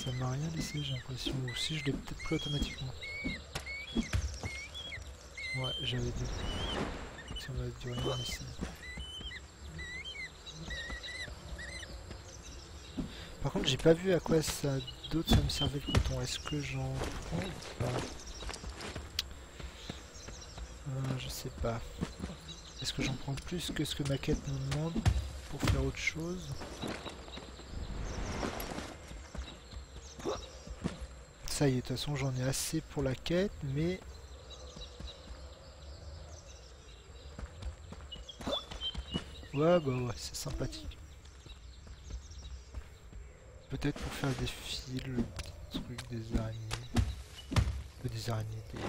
ça m'a rien laissé, j'ai l'impression. Ou si je l'ai peut-être pris automatiquement. Ouais, j'avais deux. Ça m'a dû rien laisser. Par contre, j'ai pas vu à quoi ça d'autre ça me servait le coton. Est-ce que j'en prends ou pas? Je sais pas. Est-ce que j'en prends plus que ce que ma quête me demande pour faire autre chose? Ça y est, de toute façon j'en ai assez pour la quête, mais... Ouais, bah ouais, c'est sympathique. Peut-être pour faire des fils, des trucs, des araignées. Des araignées, des...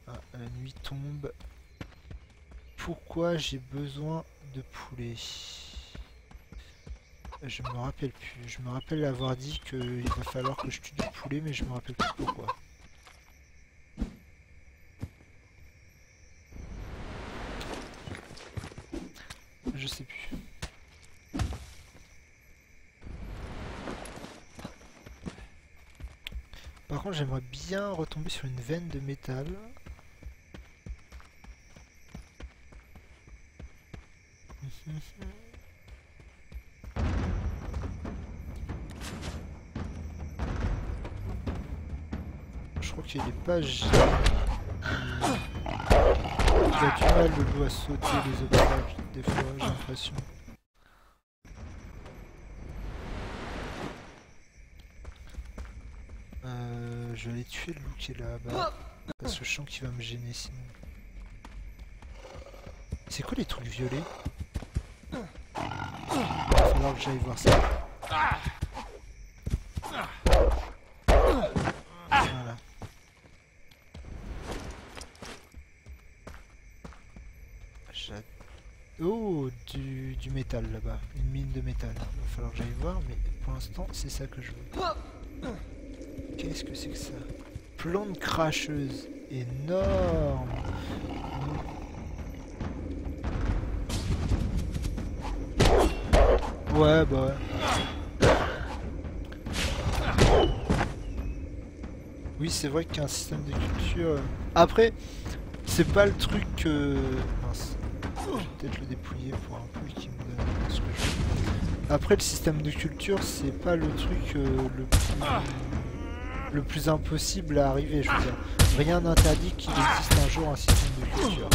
Ah, la nuit tombe. Pourquoi j'ai besoin de poulet? Je me rappelle plus. Je me rappelle avoir dit qu'il va falloir que je tue du poulet, mais je me rappelle plus pourquoi. Je sais plus. Par contre, j'aimerais bien retomber sur une veine de métal. Je crois qu'il est pas... Il a du mal le loup à sauter les obstacles, des fois, j'ai l'impression. Je vais aller tuer le loup qui est là-bas. Parce que je sens qu'il va me gêner sinon. C'est quoi les trucs violets? Il va falloir que j'aille voir ça. Voilà. Oh, du métal là-bas. Une mine de métal. Il va falloir que j'aille voir, mais pour l'instant, c'est ça que je veux. Qu'est-ce que c'est que ça? Plante cracheuse. Énorme. Ouais, bah ouais. Oui, c'est vrai qu'il y a un système de culture. Après, c'est pas le truc que... Mince. Je vais peut-être le dépouiller pour un peu qui me donne ce que je veux. Après, le système de culture, c'est pas le truc le plus impossible à arriver, je veux dire. Rien n'interdit qu'il existe un jour un système de culture.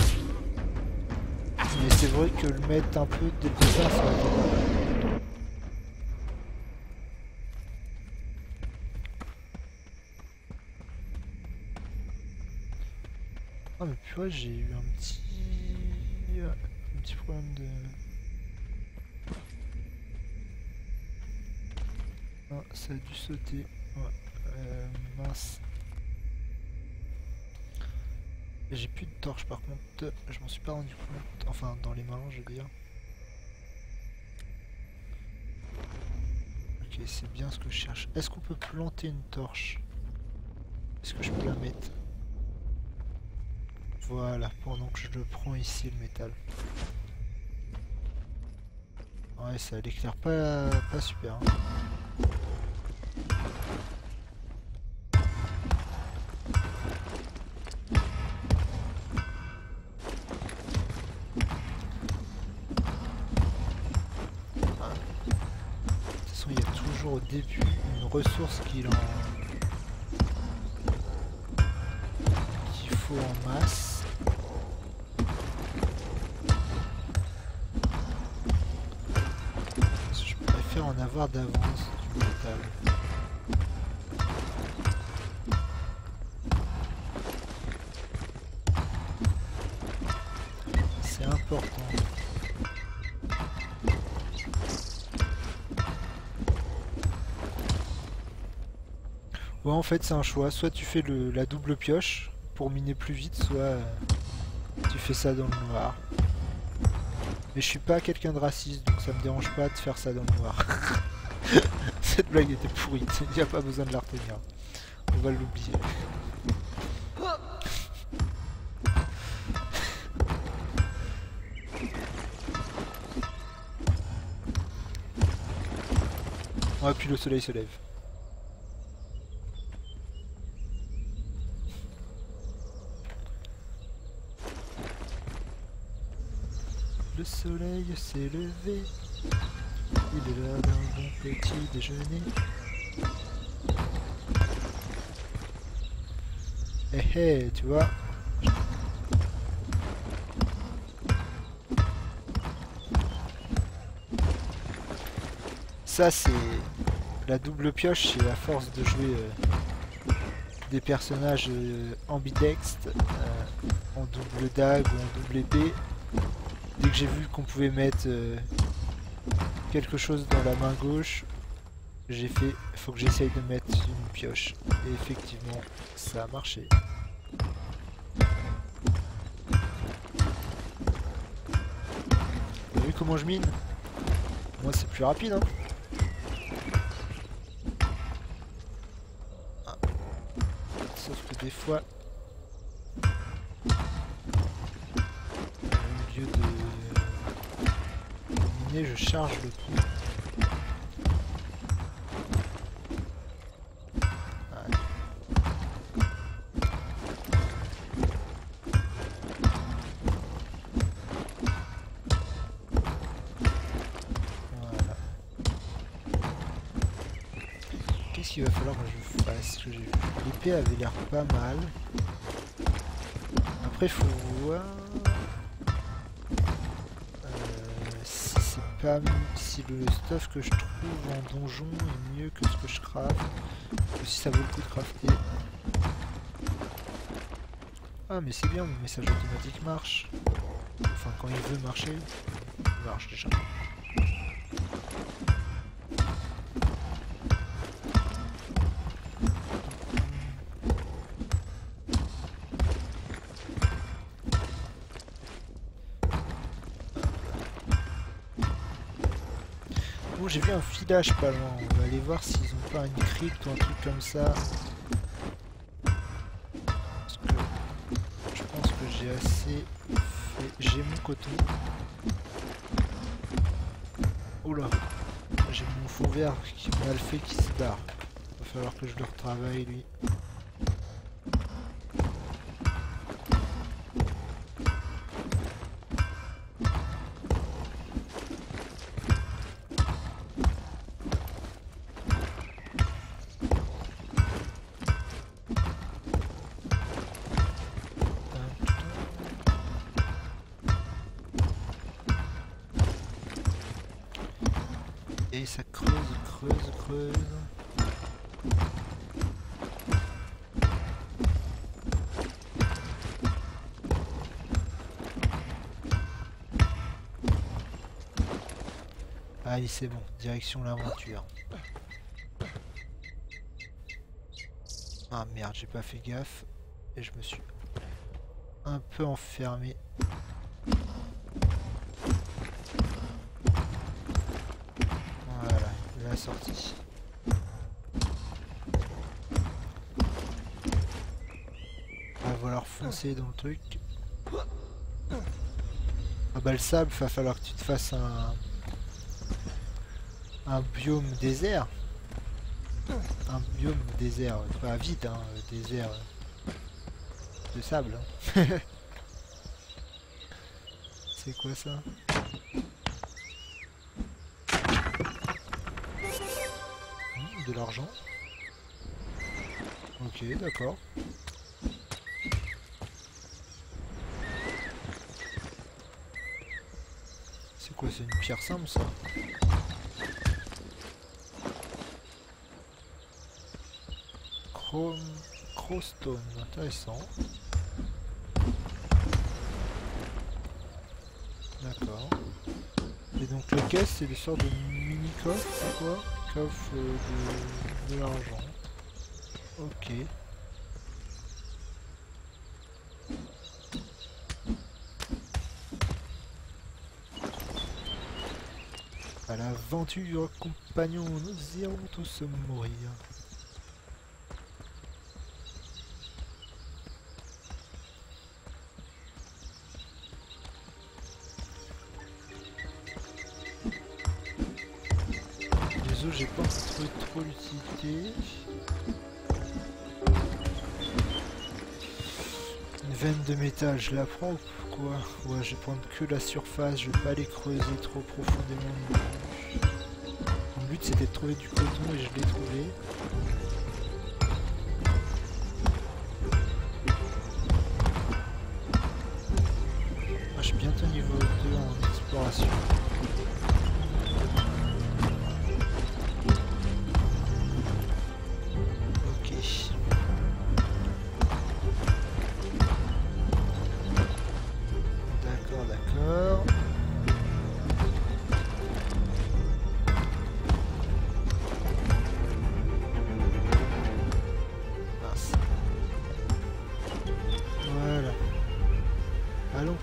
Mais c'est vrai que le mettre un peu dès le départ, ça va être pas mal. Ah mais purée, j'ai eu un petit problème de... Ah, ça a dû sauter. Ouais. Mince. J'ai plus de torche par contre, je m'en suis pas rendu compte, enfin dans les mains je veux dire. Ok, c'est bien ce que je cherche. Est-ce qu'on peut planter une torche? Est-ce que je peux la mettre? Voilà, pendant que je le prends ici le métal. Ouais, ça l'éclaire pas super. Hein. Au début une ressource qu'il faut en masse. Je préfère en avoir d'avance du métal. C'est important. Ouais, en fait c'est un choix, soit tu fais la double pioche pour miner plus vite, soit tu fais ça dans le noir. Mais je suis pas quelqu'un de raciste, donc ça me dérange pas de faire ça dans le noir. Cette blague était pourrie, il n'y a pas besoin de la retenir. On va l'oublier. Ouais, puis le soleil se lève. Le soleil s'est levé. Il est l'heure d'un bon petit déjeuner. Eh hey, tu vois. Ça c'est la double pioche, c'est à force de jouer des personnages ambidextres en double dague ou en double épée. Dès que j'ai vu qu'on pouvait mettre quelque chose dans la main gauche, j'ai fait, faut que j'essaye de mettre une pioche. Et effectivement, ça a marché. Vous avez vu comment je mine? Moi c'est plus rapide hein. Ah. Sauf que des fois, au lieu de miner, je charge le trou. Il va falloir que je fasse, que l'épée avait l'air pas mal. Après faut voir si c'est pas si le stuff que je trouve en donjon est mieux que ce que je craft, ou si ça vaut le coup de crafter. Ah mais c'est bien, mon message automatique marche. Enfin quand il veut marcher, il marche déjà. Bon, j'ai vu un village pas loin, on va aller voir s'ils ont pas une crypte ou un truc comme ça. Parce que je pense que j'ai assez fait... J'ai mon coton. Oula, j'ai mon fond vert qui m'a le fait qui se barre. Va falloir que je le retravaille lui. Et ça creuse, creuse, creuse. Allez, c'est bon, direction l'aventure. Ah merde, j'ai pas fait gaffe et je me suis un peu enfermé. Voilà, la sortie. On va falloir foncer dans le truc. Ah bah le sable, va falloir que tu te fasses un biome désert. Un biome désert, pas vide, hein, désert de sable. C'est quoi ça? De l'argent. Ok, d'accord. C'est quoi, c'est une pierre simple ça? Crowstone, intéressant. D'accord. Et donc le caisse c'est des sortes de mini coffres, c'est quoi? Coffre de l'argent. Ok. À l'aventure, compagnons, nous irons tous mourir. réseau, j'ai pas encore trouvé trop l'utilité. Une veine de métal, je la prends ou quoi? Ouais, je vais prendre que la surface, je vais pas aller creuser trop profondément non plus. Mon but c'était de trouver du coton et je l'ai trouvé. Ah, je suis bientôt niveau 2 en exploration.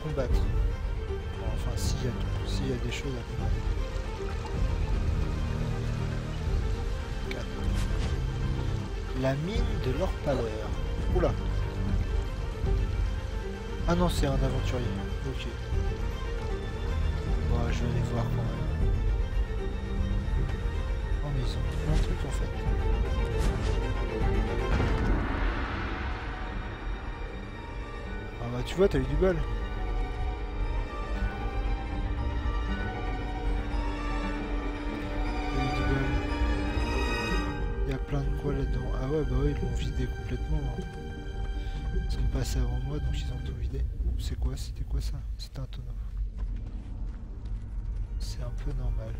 Combattre. Bon, enfin, s'il y a des choses à combattre. La mine de l'Orpaler. Oula. Ah non, c'est un aventurier. Ok. Bon, je vais aller voir quand même. Oh, mais ils ont plein de trucs en fait. Ah bah, tu vois, t'as eu du bol. Plein de quoi là-dedans. Ah ouais, bah ouais, ils l'ont vidé complètement. Hein. Ils sont passés avant moi, donc ils ont tout vidé. C'est quoi? C'était quoi ça? C'était un tonneau. C'est un peu normal.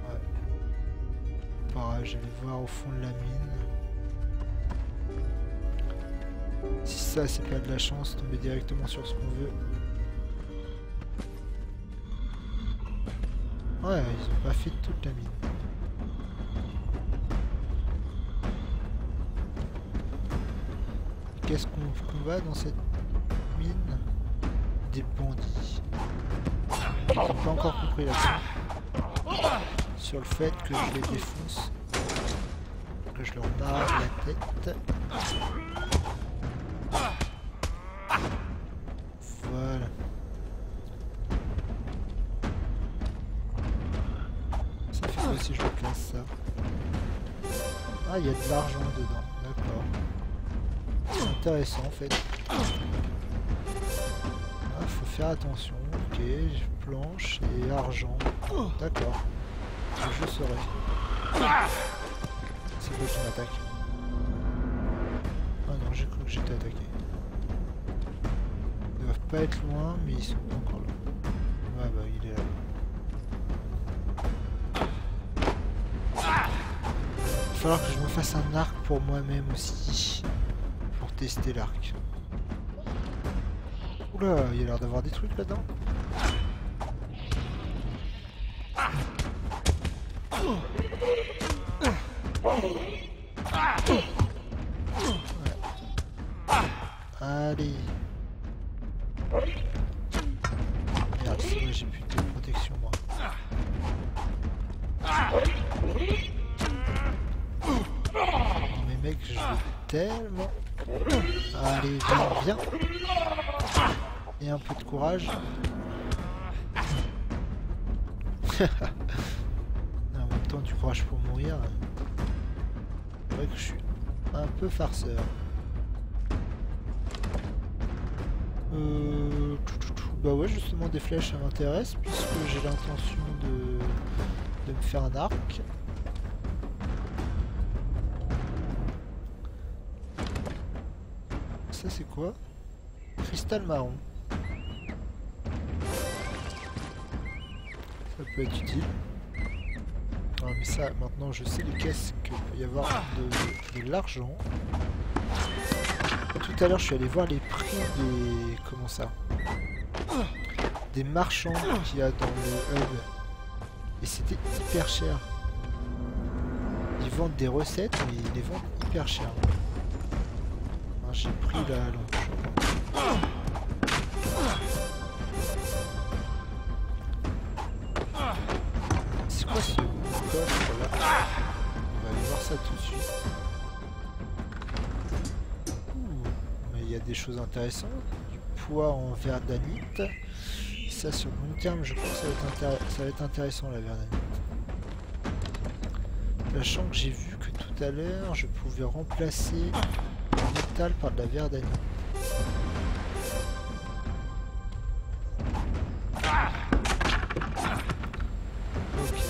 Ouais. Pareil, j'allais voir au fond de la mine. Si ça, c'est pas de la chance, tomber directement sur ce qu'on veut. Ouais, ils ont pas fait toute la mine. Qu'est-ce qu'on combat dans cette mine? Des bandits. Ils n'ont pas encore compris là-dessus. Sur le fait que je les défonce. Que je leur nargue la tête. Voilà. Ça fait quoi si je casse ça? Ah, il y a de l'argent dedans. D'accord. Intéressant en fait. Ah, faut faire attention. Ok, planche et argent. D'accord. Je saurai. C'est quoi qui m'attaque? Ah non, j'ai cru que j'étais attaqué. Ils doivent pas être loin, mais ils sont pas encore là. Ouais bah il est là. Il va falloir que je me fasse un arc pour moi-même aussi. Tester l'arc. Oula, il y a l'air d'avoir des trucs là-dedans. Ouais. Allez. Merde, c'est vrai, j'ai plus de protection moi. Mais mec, je veux tellement... Allez, viens. Et un peu de courage. En même temps, du courage pour mourir. C'est vrai que je suis un peu farceur. Bah ouais, justement, des flèches, ça m'intéresse, puisque j'ai l'intention de me faire un arc. Ça c'est quoi? Cristal marron. Ça peut être utile. Ah mais ça, maintenant je sais les caisses qu'il peut y avoir de l'argent. Tout à l'heure je suis allé voir les prix des... Comment ça? Des marchands qu'il y a dans le hub. Et c'était hyper cher. Ils vendent des recettes mais ils les vendent hyper cher. J'ai pris la lampe. C'est quoi ce coffre là? On va aller voir ça tout de suite. Mais il y a des choses intéressantes. Du poids en verdanite. Ça sur le long terme, je pense que ça va être intéressant la verdanite. Sachant que j'ai vu que tout à l'heure, je pouvais remplacer le métal par de la verdanite. Ok.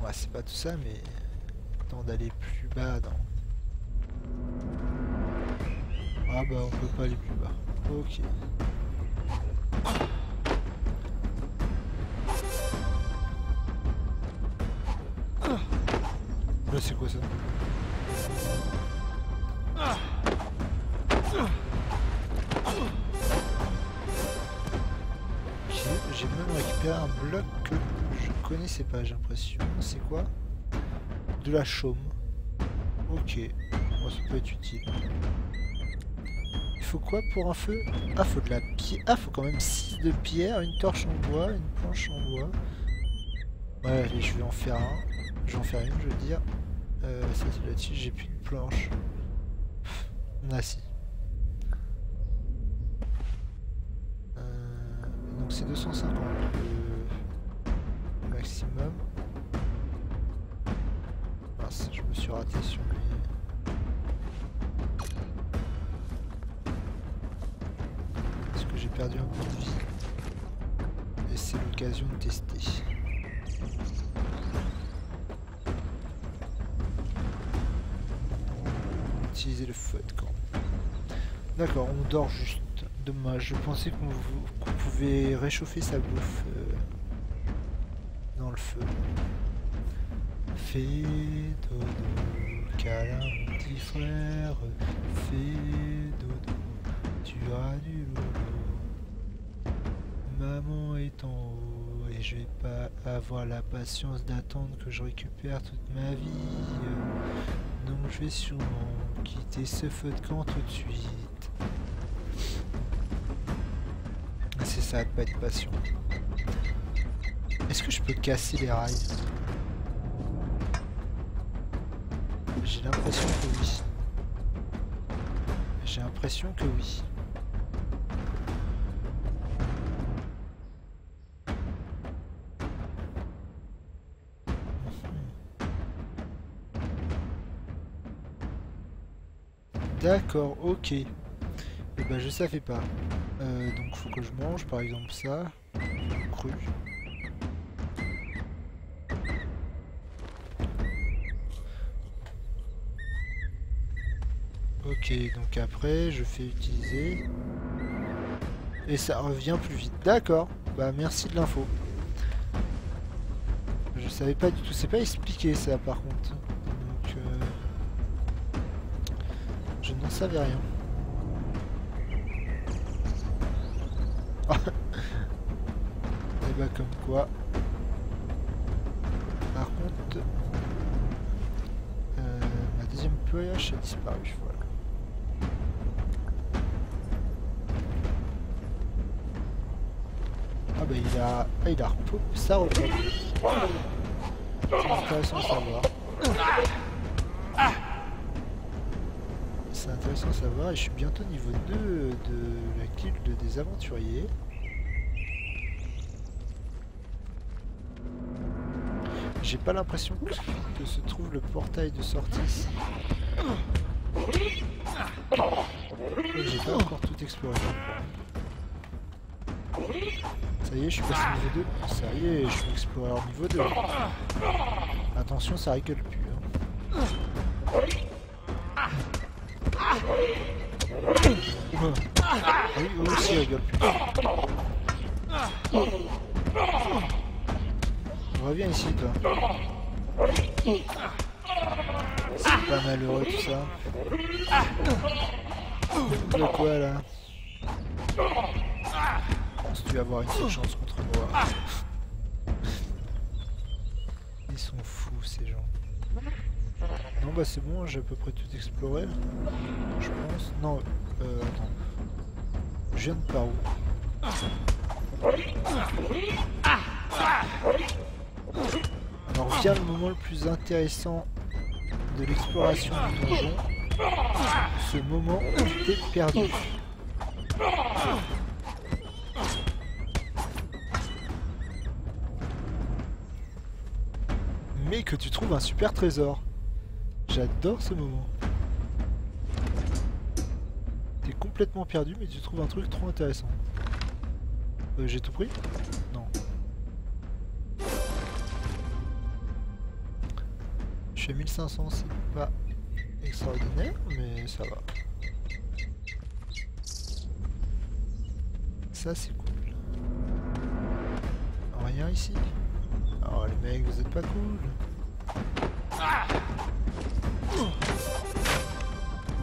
Ouais, c'est pas tout ça, mais temps d'aller plus bas dans... Ah bah on peut pas aller plus bas. Ok. Là c'est quoi ça? J'ai même récupéré un bloc que je connaissais pas, j'ai l'impression. C'est quoi? De la chaume. Ok. Bon, ça peut être utile. Il faut quoi pour un feu? Ah, faut de la pierre. Ah, faut quand même 6 de pierre, une torche en bois, une planche en bois. Ouais, allez, je vais en faire un. Je vais en faire une, je veux dire. Ça, c'est là-dessus, j'ai plus de planche. Ah, si. Donc, c'est 250 le maximum. Mince, je me suis raté sur les... J'ai perdu un peu de vie et c'est l'occasion de tester. Utiliser le feu de camp. D'accord, on dort juste. Dommage, je pensais qu'on pouvait réchauffer sa bouffe dans le feu. Fais dodo, câlin mon petit frère, fais dodo, tu as du loulou. Maman est en haut et je vais pas avoir la patience d'attendre que je récupère toute ma vie. Donc je vais sûrement quitter ce feu de camp tout de suite. C'est ça de pas être patient. Est-ce que je peux casser les rails? J'ai l'impression que oui. J'ai l'impression que oui. D'accord, ok. Et ben je savais pas. Donc faut que je mange par exemple ça. Cru. Ok, donc après je fais utiliser. Et ça revient plus vite. D'accord. Bah merci de l'info. Je savais pas du tout. C'est pas expliqué ça par contre. Donc je n'en savais rien. Et bah comme quoi. Par contre, ma deuxième pioche a disparu. Voilà. Ah bah il a repos. Ça repop. C'est intéressant à savoir. C'est intéressant à savoir et je suis bientôt niveau 2 de la guilde des aventuriers. J'ai pas l'impression que se trouve le portail de sortie ici. J'ai pas encore tout exploré. Ça y est, je suis passé niveau 2. Ça y est, je suis explorateur niveau 2. Attention, ça rigole plus. Hein. Oui, eux aussi rigole plus. Reviens ici, toi. C'est pas malheureux tout ça. De quoi là? Tu vas avoir une seule chance contre moi. Ils sont fous ces gens. Non bah c'est bon, j'ai à peu près tout exploré. Je pense. Non, attends. Je viens de par où? Alors vient le moment le plus intéressant de l'exploration du donjon. Ce moment où tu t'es perdu. mais que tu trouves un super trésor. J'adore ce moment. T'es complètement perdu, mais tu trouves un truc trop intéressant. J'ai tout pris? Non. Je suis à 1500, c'est pas extraordinaire, mais ça va. Ça c'est cool. Rien ici. Oh les mecs, vous êtes pas cool.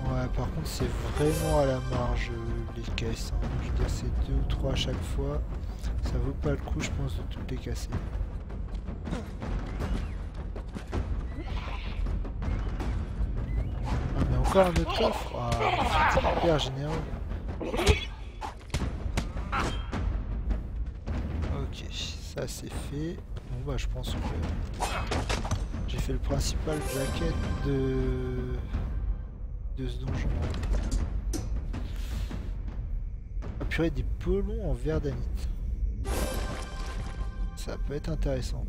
Ouais, par contre c'est vraiment à la marge les caisses. Hein. Je veux dire c'est 2 ou 3 à chaque fois. Ça vaut pas le coup je pense de toutes les casser. Ah mais encore un autre coffre. Ah, c'est hyper généreux. Ok, ça c'est fait. Bon bah je pense que j'ai fait le principal de la quête de ce donjon. Ah purée, des pelons en verre d'anite. Ça peut être intéressant.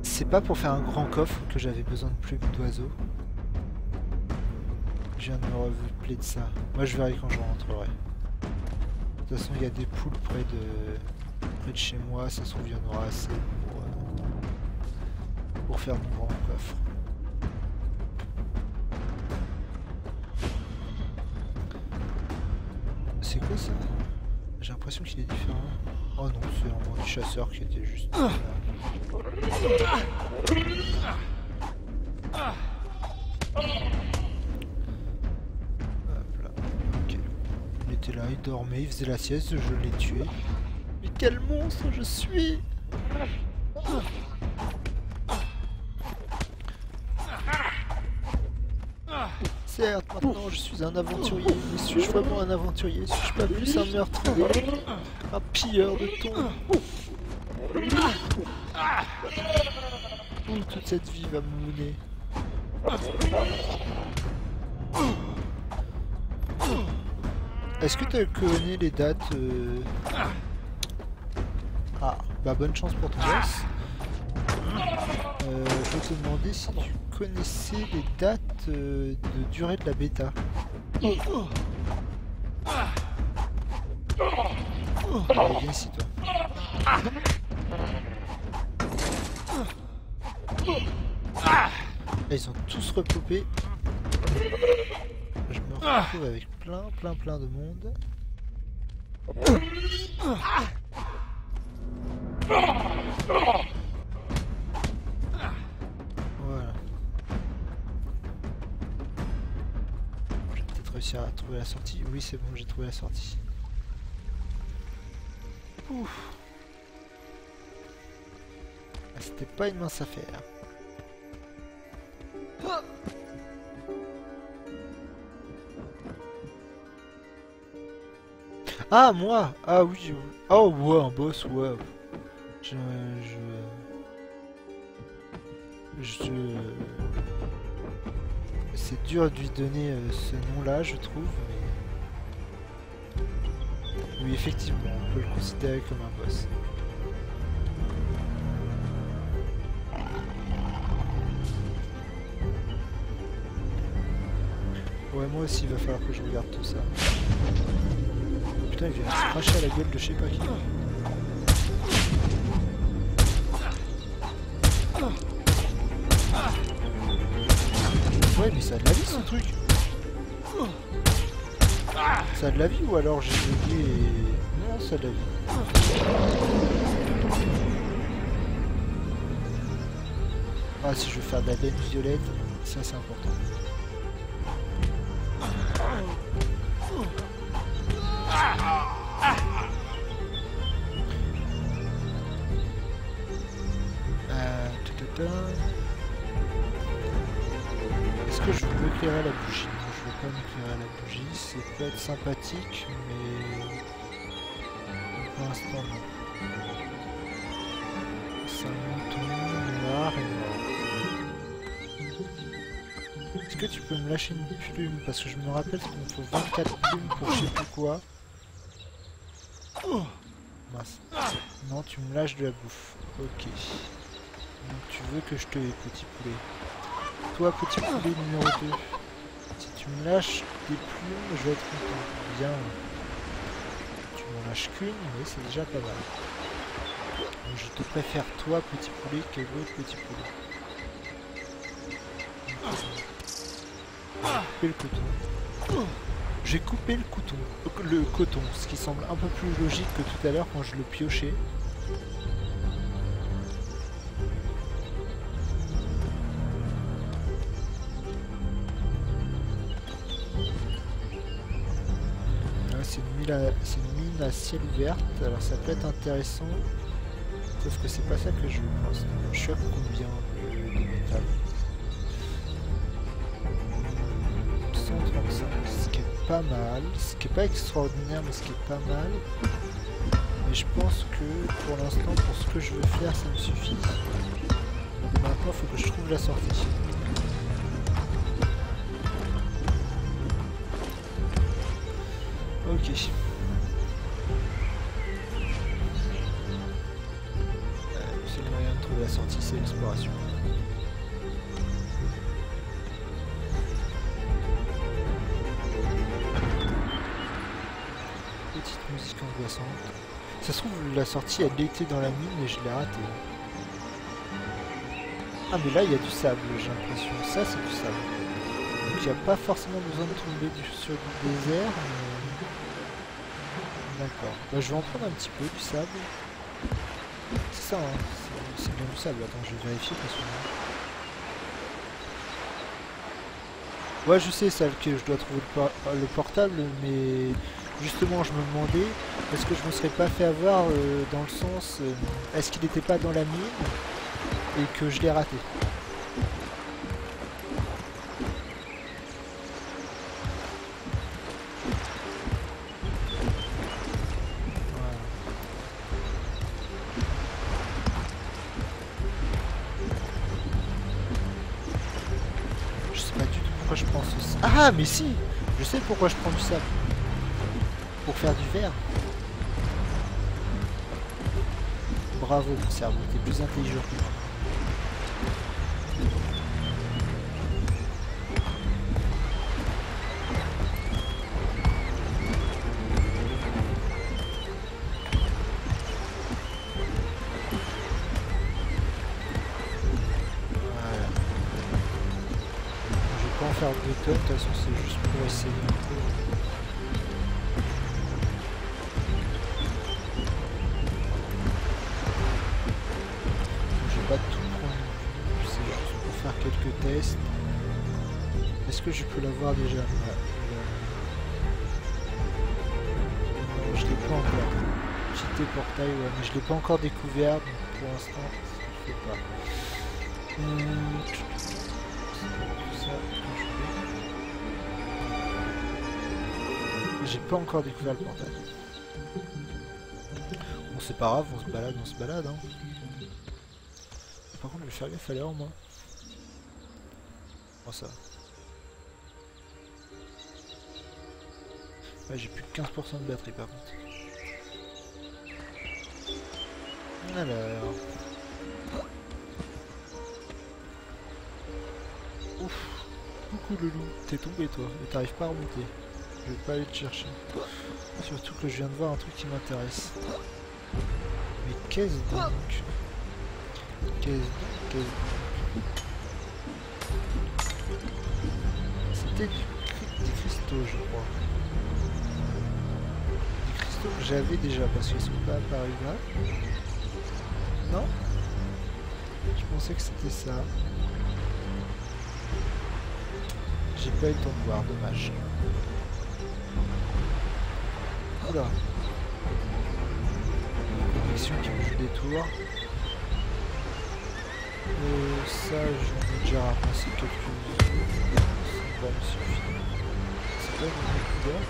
C'est pas pour faire un grand coffre que j'avais besoin de plumes d'oiseaux. Je viens de me rappeler de ça. Moi je verrai quand je rentrerai. De toute façon il y a des poules près de chez moi, ça se trouve il y en aura assez pour faire mon grand coffre. C'est quoi ça? J'ai l'impression qu'il est différent. Oh non, c'est vraiment du chasseur qui était juste... Hop là, ok. Il était là, il dormait, il faisait la sieste, je l'ai tué. Mais quel monstre je suis! Certes, maintenant je suis un aventurier, mais suis-je vraiment un aventurier? Suis-je pas plus un meurtrier? Un pilleur de tombes? Où toute cette vie va me mener? Est-ce que tu connais les dates Ah, bah bonne chance pour ton boss. Je vais te demander si tu connaissais les dates de durée de la bêta. Allez, viens ici toi. Là, ils ont tous repopé. Je me retrouve avec plein de monde. Voilà. Je vais peut-être réussir à trouver la sortie. Oui, c'est bon, j'ai trouvé la sortie. Ouf. Ah, c'était pas une mince affaire. Ah, moi! Ah oui, oh ouais, un boss, ouais. C'est dur de lui donner ce nom-là, je trouve, mais... Oui, effectivement, on peut le considérer comme un boss. Ouais, moi aussi, il va falloir que je regarde tout ça. Putain, il vient se cracher à la gueule de je sais pas qui. Ouais, mais ça a de la vie, ce truc. Ça a de la vie ou alors j'ai oublié et... Non, ça a de la vie. Ah, si je veux faire de la laine violette, ça c'est important. Est-ce que je veux m'éclairer à la bougie? Non, je veux pas m'éclairer à la bougie, c'est peut être sympathique, mais pour l'instant non. C'est un mouton noir et noir. Est-ce que tu peux me lâcher une plume? Parce que je me rappelle qu'il me faut 24 plumes pour je sais plus quoi. Mince. Non, tu me lâches de la bouffe. Ok. Donc tu veux que je te hais, petit poulet. Toi, petit poulet numéro 2. Si tu me lâches des plumes, je vais être content. Bien. Tu m'en lâches qu'une, mais c'est déjà pas mal. Donc, je te préfère toi, petit poulet, que l'autre petit poulet. J'ai coupé le coton. J'ai coupé le coton, ce qui semble un peu plus logique que tout à l'heure quand je le piochais. C'est une mine à ciel ouvert, alors ça peut être intéressant, sauf que c'est pas ça que je veux pour l'instant. Je suis à combien de métal? 135, ce qui est pas mal, ce qui est pas extraordinaire mais ce qui est pas mal. Mais je pense que pour l'instant, pour ce que je veux faire, ça me suffit. Donc maintenant, il faut que je trouve la sortie. Ok. C'est le moyen de trouver la sortie, c'est l'exploration. Petite musique angoissante. Ça se trouve, la sortie, elle était dans la mine et je l'ai ratée. Ah mais là, il y a du sable, j'ai l'impression. Ça, c'est du sable. Donc il n'y a pas forcément besoin de tomber sur du désert. Mais... D'accord. Bah, je vais en prendre un petit peu du sable. C'est ça, hein. C'est bien du sable. Attends, je vais vérifier parce que... Ouais, je sais ça, que je dois trouver le portable, mais justement, je me demandais, est-ce que je me serais pas fait avoir dans le sens, est-ce qu'il n'était pas dans la mine et que je l'ai raté? Je prends ce... Ah mais si, je sais pourquoi je prends du sable. Pour faire du verre. Bravo mon cerveau, t'es plus intelligent que moi. Faire 2 tonnes, de toute façon c'est juste pour essayer un peu. Je vais pas tout prendre, c'est juste pour faire quelques tests. Est-ce que je peux l'avoir déjà? Je l'ai pas encore. Cheaté portail, ouais, mais je l'ai pas encore découvert, donc pour l'instant je fais pas. J'ai pas encore découvert le portail. Bon c'est pas grave, on se balade hein. Par contre je vais faire gaffe à l'heure moi. Bon ça va. Ouais, j'ai plus que 15% de batterie par contre. Alors... Ouf. Coucou le loup, t'es tombé toi, et t'arrives pas à remonter. Je vais pas aller te chercher. Surtout que je viens de voir un truc qui m'intéresse. Mais qu'est-ce donc? C'était des cristaux je crois. Des cristaux que j'avais déjà parce qu'ils sont pas apparus là. Non? Je pensais que c'était ça. J'ai pas eu le temps de voir, dommage. Oula. Connexion qui me joue des tours. Ça, j'en ai déjà ramassé quelques-uns. Ça va me suffire. C'est pas une couleur.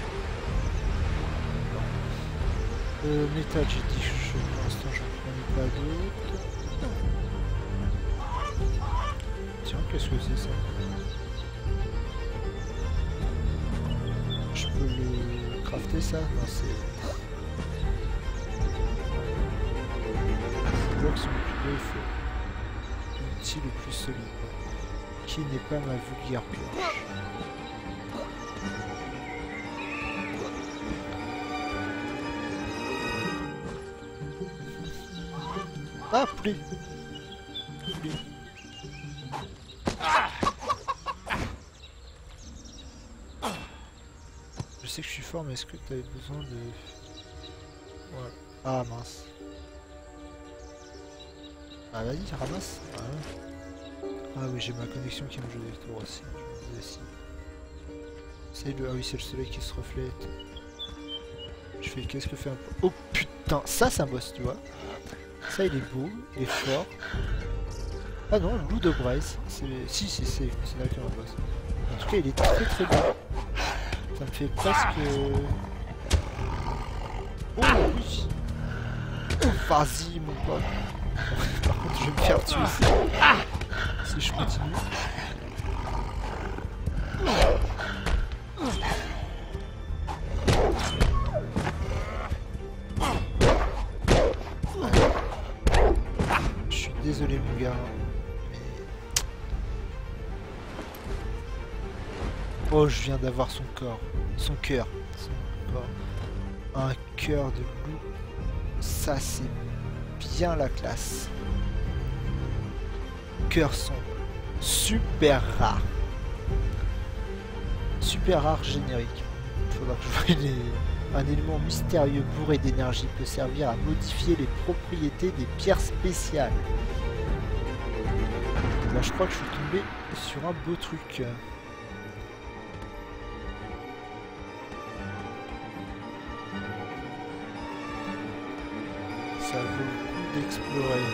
Métal, j'ai dit que pour l'instant j'en prenais pas d'autres. Tiens, qu'est-ce que c'est ça? Je peux le crafter ça? Non, c'est... celui-là il faut l'outil le plus solide. Qui n'est pas ma vulgaire pioche. Ah, poulet! Poulet. Je sais que je suis fort, mais est-ce que tu avais besoin de... Ouais. Ah mince. Ah vas-y, ramasse. Ah, ouais. Ah oui, j'ai ma connexion qui me joue des tours aussi. Je me disais si. C'est le... Ah oui, c'est le soleil qui se reflète. Je fais... Qu'est-ce que fait un... Oh putain, ça c'est un boss, tu vois. Ça il est beau, il est fort. Ah non, loup de braise. Si, c'est là qu'il y a un boss. En tout cas, il est très très beau. Ça me fait presque... Oh oui. Vas-y mon pote. Par contre, je vais me faire tuer si je continue. Je suis désolé mon gars. Oh, je viens d'avoir son corps. Son cœur. Son corps. Un cœur de loup. Ça, c'est bien la classe. Cœur sombre. Super rare. Super rare générique. Il faudra que je voie un élément mystérieux bourré d'énergie peut servir à modifier les propriétés des pierres spéciales. Là, je crois que je suis tombé sur un beau truc. Ça vaut le coup d'explorer.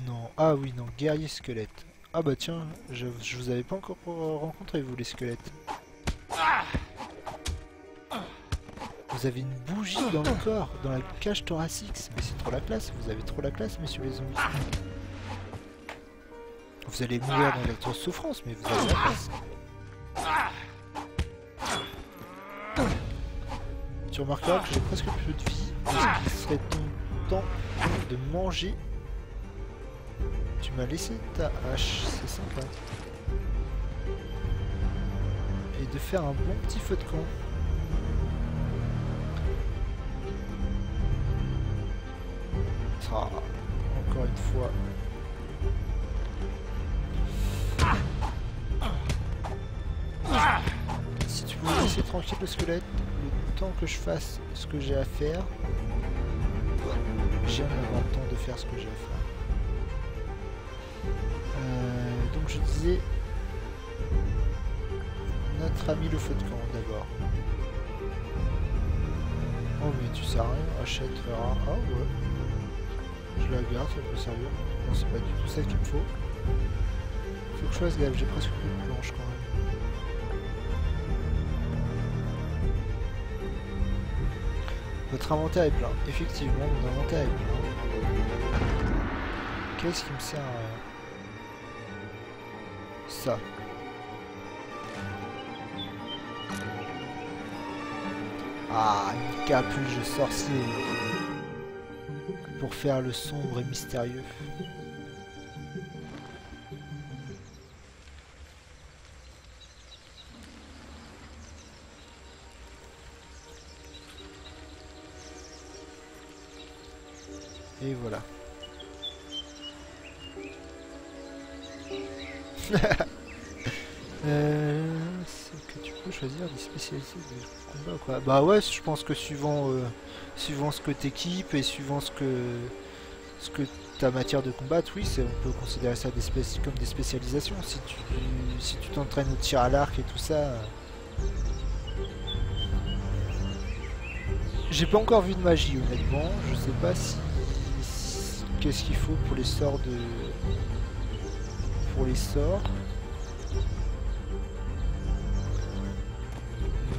Non, ah oui, non, guerrier squelette. Ah bah tiens, je vous avais pas encore rencontré vous les squelettes. Vous avez une bougie dans le corps, dans la cage thoracique. Mais c'est trop la classe, vous avez trop la classe, messieurs les zombies. Vous allez mourir dans votre souffrance, mais vous avez la classe. Tu remarqueras que j'ai presque plus de vie. Est-ce qu'il serait temps de manger? Tu m'as laissé ta hache, c'est sympa. Et de faire un bon petit feu de camp. Ah, encore une fois. Si tu pouvais laisser tranquille le squelette, le temps que je fasse ce que j'ai à faire, j'aime avoir le temps de faire ce que j'ai à faire. Donc je disais, notre ami le feu de camp d'abord. Oh mais tu sais rien, achète rare. Ah ouais. Je la garde, ça peut servir. Non, c'est pas du tout ça qu'il me faut. Faut que je fasse gaffe, j'ai presque plus de planches quand même. Votre inventaire est plein. Effectivement, mon inventaire est plein. Qu'est-ce qui me sert à... Ça. Ah, une capuche de sorcier. Pour faire le sombre et mystérieux. Et voilà. C'est que tu peux choisir des spécialités de combat quoi. Bah ouais, je pense que suivant ce que t'équipes et suivant ce que ta matière de combattre, oui, on peut considérer ça comme des spécialisations. Si tu t'entraînes au tir à l'arc et tout ça. J'ai pas encore vu de magie honnêtement, je sais pas si qu'est-ce qu'il faut pour les sorts de... Pour les sorts.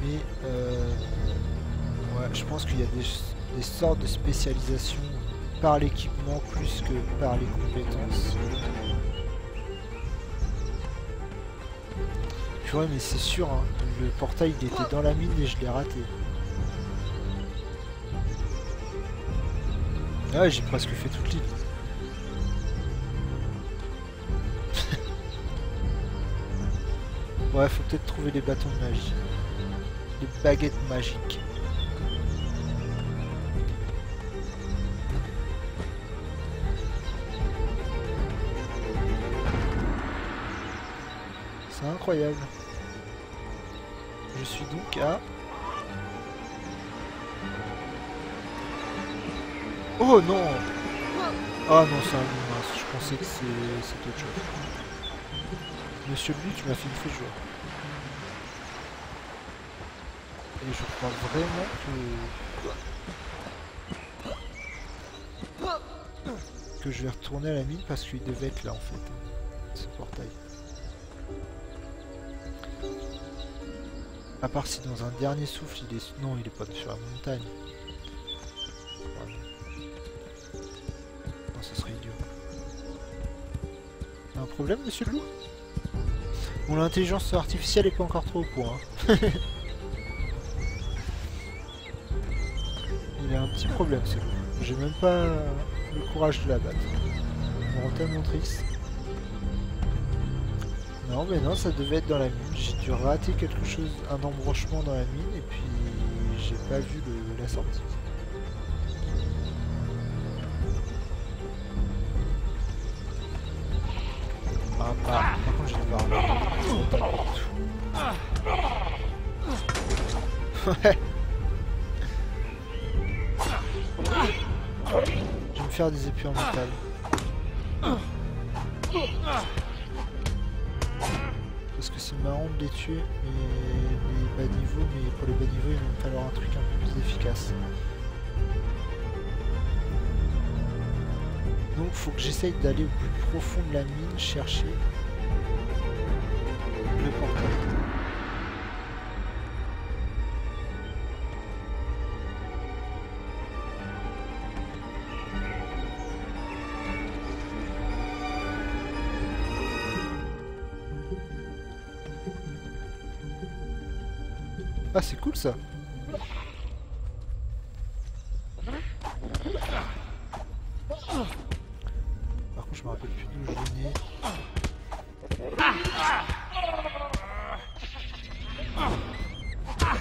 Mais ouais, je pense qu'il y a des sorts de spécialisation par l'équipement plus que par les compétences. Purée, mais c'est sûr, hein, le portail il était dans la mine et je l'ai raté. Ah ouais, j'ai presque fait toute l'île. Ouais, faut peut-être trouver les bâtons de magie. Les baguettes magiques. C'est incroyable. Je suis donc à... Oh non! Ah non, c'est un loup mince. Je pensais que c'était autre chose. Monsieur le loup, tu m'as fait une fausse joie. Et je crois vraiment que je vais retourner à la mine parce qu'il devait être là en fait, ce portail. À part si dans un dernier souffle il est... Non, il est pas sur la montagne. Non, ce serait idiot. Un problème, monsieur le loup? Bon, l'intelligence artificielle est pas encore trop au point. Hein. Il a un petit problème, ce loup. J'ai même pas le courage de la battre. On rend tellement triste. Non, mais non, ça devait être dans la mine. J'ai dû rater quelque chose, un embranchement dans la mine, et puis j'ai pas vu la sortie. Par contre, je vais devoir ouais. Je vais me faire des épées en métal. Parce que c'est marrant de les tuer, les bas niveaux, mais pour les bas niveaux, il va me falloir un truc un peu plus efficace. Donc faut que j'essaye d'aller au plus profond de la mine chercher le portail. Ah, c'est cool ça. Par contre, je me rappelle plus d'où je venais.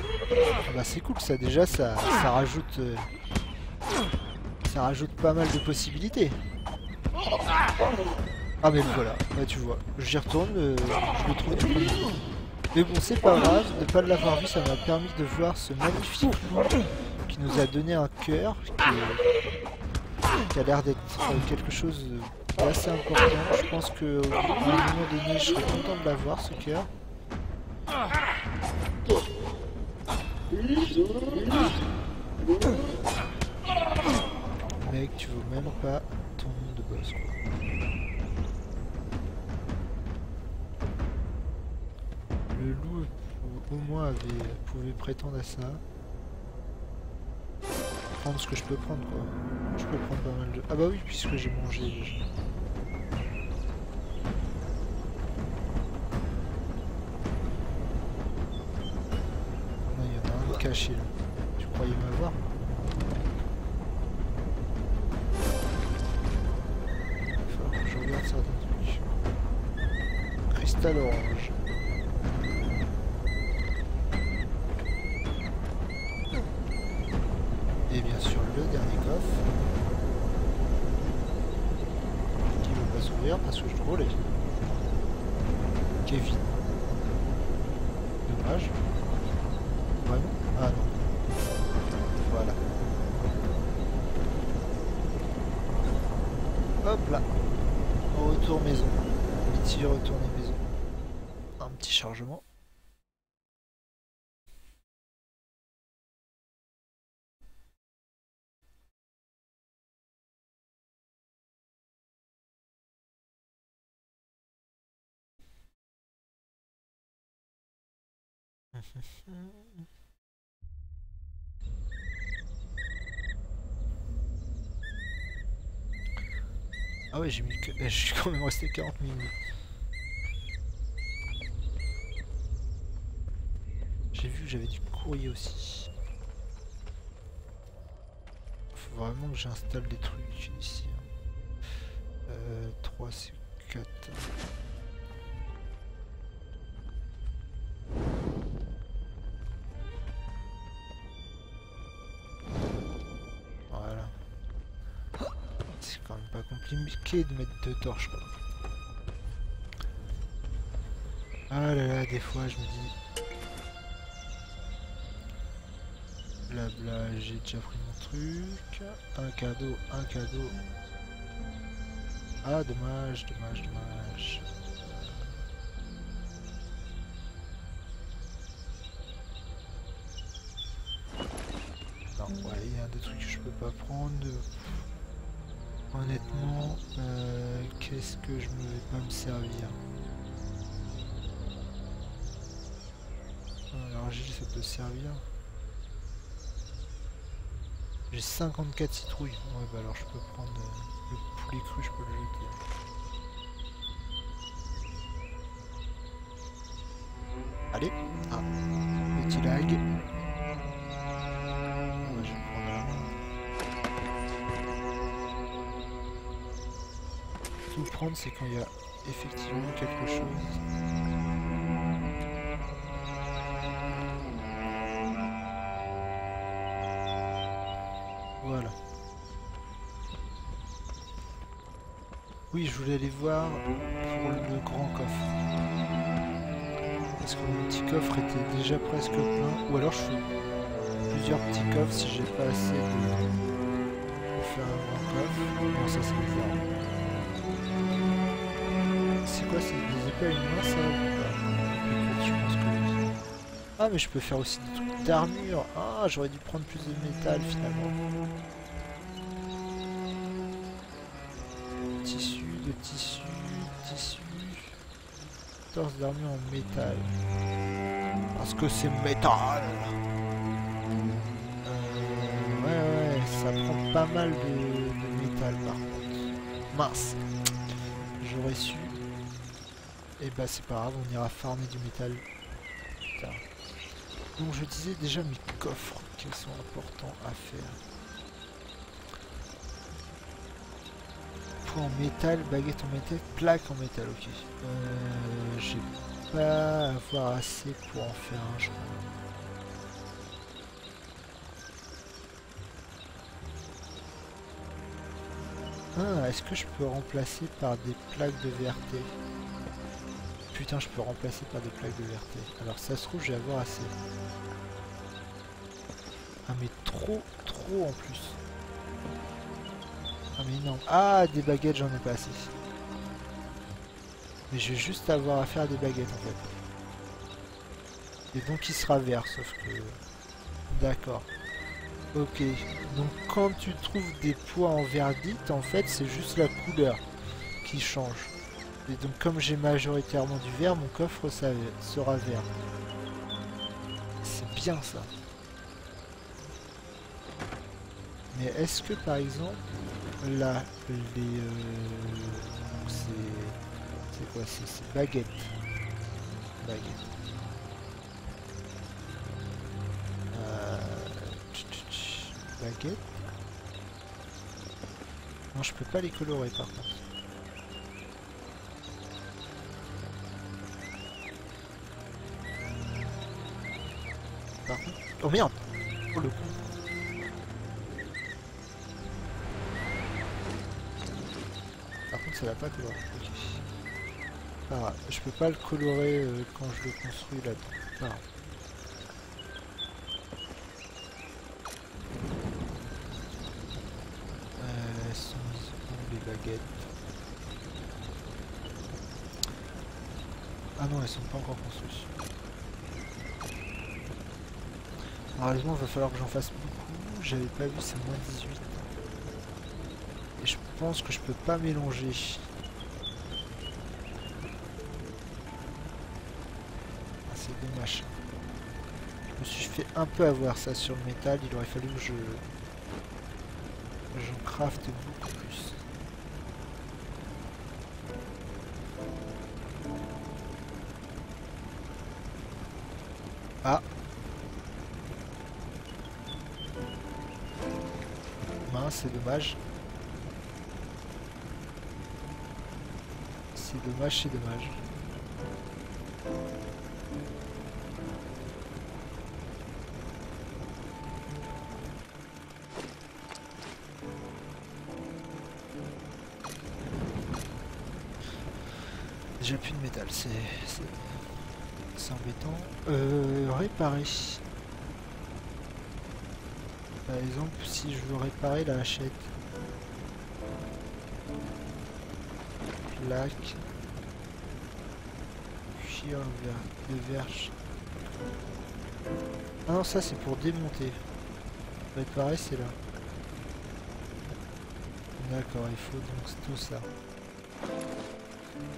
Ah bah c'est cool ça, déjà ça rajoute ça rajoute pas mal de possibilités. Ah mais voilà, bah tu vois, j'y retourne, je le trouve du premier coup. Mais bon, c'est pas grave, de pas l'avoir vu, ça m'a permis de voir ce magnifique loup qui nous a donné un cœur qui a l'air d'être quelque chose d'assez important. Je pense qu'à un moment donné, je serais content de l'avoir, ce cœur. Mec, tu vaux même pas ton nom de boss, quoi. Le loup, au moins, pouvait prétendre à ça. Prendre ce que je peux prendre, quoi. Je peux prendre pas mal de... Ah bah oui, puisque j'ai mangé déjà. Non, il y en a un caché, là. Tu croyais m'avoir? Il va falloir que je regarde certains trucs. Cristal orange. Et bien sûr le dernier coffre qui ne veut pas s'ouvrir parce que je trouve les qui est vide. Dommage. Vraiment? Ah non. Voilà. Hop là. Retour maison. Petit retourner maison. Un petit chargement. Ah ouais, j'ai mis que... je suis quand même resté 40 minutes. J'ai vu que j'avais du courrier aussi. faut vraiment que j'installe des trucs ici. 3, c'est 4. Voilà. C'est quand même pas compliqué de mettre 2 torches quoi. Ah là là, des fois je me dis... Blabla, j'ai déjà pris mon truc. Un cadeau, un cadeau. Ah dommage, dommage, dommage. Non, ouais, il y a des trucs que je peux pas prendre. Honnêtement, qu'est-ce que je ne vais pas me servir? L'argile, ça peut servir. J'ai 54 citrouilles. Ouais, bah alors je peux prendre le poulet cru, je peux le jeter. Allez, ah, petit lag. Ouais, je vais prendre la main. Tout prendre, c'est quand il y a effectivement quelque chose. Voilà. Oui, je voulais aller voir pour le grand coffre. Parce que mon petit coffre était déjà presque plein. Ou alors je fais plusieurs petits coffres si j'ai pas assez pour faire un grand coffre. Non, ça c'est bizarre. C'est quoi, c'est des épées à une main ça? Je pense que oui. Ah mais je peux faire aussi des trucs d'armure. Ah, j'aurais dû prendre plus de métal finalement. Tissu, de tissu, tissu. Torse d'armure en métal. Parce que c'est métal. Ouais, ça prend pas mal de métal par contre. Mince. J'aurais su. Et bah c'est pas grave, on ira farmer du métal. Putain. Donc je disais déjà mes coffres qui sont importants à faire. Point en métal, baguette en métal, plaque en métal, ok. J'ai pas à avoir assez pour en faire un, je crois. Ah, est-ce que je peux remplacer par des plaques de VRT? Putain, je peux remplacer par des plaques de VRT. Alors ça se trouve, je vais avoir assez. Ah mais trop en plus. Ah mais non. Ah, des baguettes, j'en ai pas assez. Mais je vais juste avoir à faire des baguettes en fait. Et donc il sera vert, sauf que... D'accord. Ok. Donc quand tu trouves des pois en verdite, en fait c'est juste la couleur qui change. Et donc comme j'ai majoritairement du vert, mon coffre ça sera vert. C'est bien ça. Mais est-ce que par exemple, là, les... c'est quoi? C'est baguette. Baguette. Baguette. Non, je peux pas les colorer par contre. Par contre... Oh merde! Oh le con! Par contre ça va pas colorer. Ok. Pas grave. Je peux pas le colorer quand je le construis là-dedans. Pas grave. Les baguettes. Ah non, elles sont pas encore construites. Malheureusement, il va falloir que j'en fasse beaucoup. J'avais pas vu, c'est moins 18. Et je pense que je peux pas mélanger. Ah, c'est dommage. Je me suis fait un peu avoir ça sur le métal. Il aurait fallu que j'en crafte beaucoup plus. Ah. hein, c'est dommage. C'est dommage, c'est dommage. Déjà plus de métal, c'est embêtant. Réparer. Par exemple, si je veux réparer la hachette. Plaque. Cuir de verge. Ah non, ça c'est pour démonter. Réparer, c'est là. D'accord, il faut donc tout ça.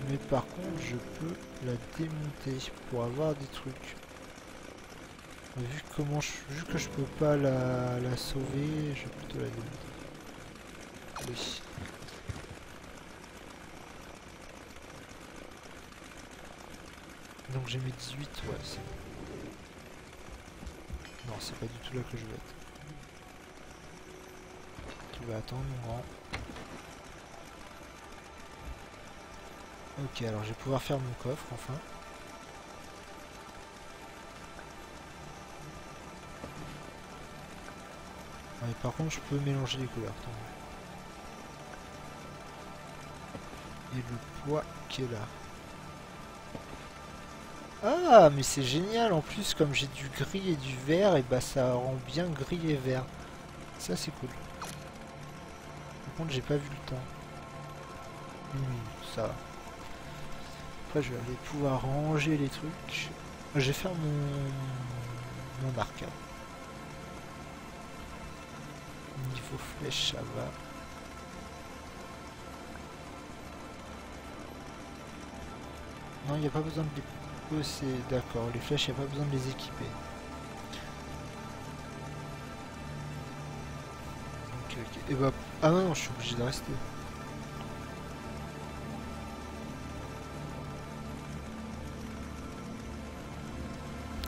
Mais par contre, je peux la démonter pour avoir des trucs. Vu que je peux pas la sauver, je vais plutôt la démonter. Oui. Donc j'ai mis 18, ouais, c'est bon. Non, c'est pas du tout là que je veux être. Tu vas attendre, mon grand. Ok, alors je vais pouvoir faire mon coffre, enfin. Ouais, par contre, je peux mélanger les couleurs. Attends. Et le poids qui est là. Ah, mais c'est génial, en plus, comme j'ai du gris et du vert, et bah ça rend bien gris et vert. Ça, c'est cool. Par contre, j'ai pas vu le temps. Ça va. Après, je vais aller pouvoir ranger les trucs. Je vais faire mon arc. Niveau flèche, ça va. Non, il n'y a pas besoin de les poser. D'accord, les flèches, il n'y a pas besoin de les équiper. Ok, ok. Et bah... Ah non, je suis obligé de rester.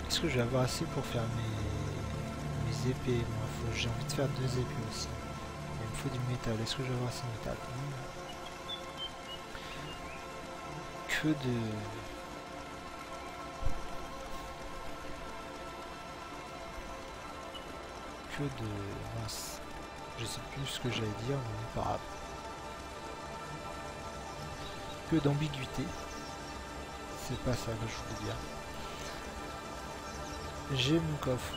Est-ce que je vais avoir assez pour faire mes épées? Moi, j'ai envie de faire 2 épées aussi. Il me faut du métal. Est-ce que je vais avoir assez de métal? Que de... Mince. Je sais plus ce que j'allais dire, mais pas grave. Que d'ambiguïté. C'est pas ça que je voulais dire. J'ai mon coffre.